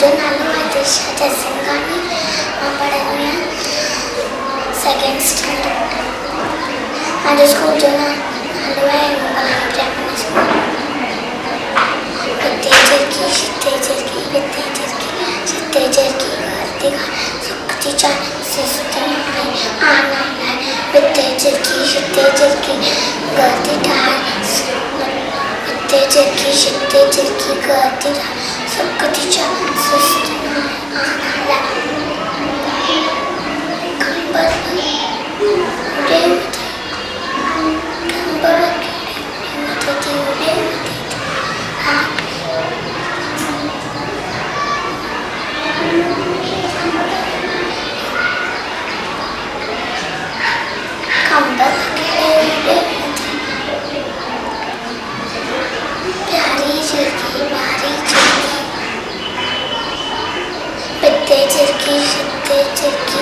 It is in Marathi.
जो नालो है दिशा जयसिंघानी। मां पढ़ंदी आहियां सेकेंड स्टैंडर्ड। मुंहिंजे स्कूल जो नालो है मुंबई प्राइमरी स्कूल। विद्या झिरकी शिते झिरकी विद्या झिरकी शिते झिरकी करती सुखती चाय सिस्ती आना विद्या झिरकी शिते झिरकी करती ठार विद्या झिरकी शिते झिरकी करती सुखती चाय सिस्ती आना कंबर उड़े कंबर उड़े प्यारी झिरकी विद्या झिरकी शिते झिरकी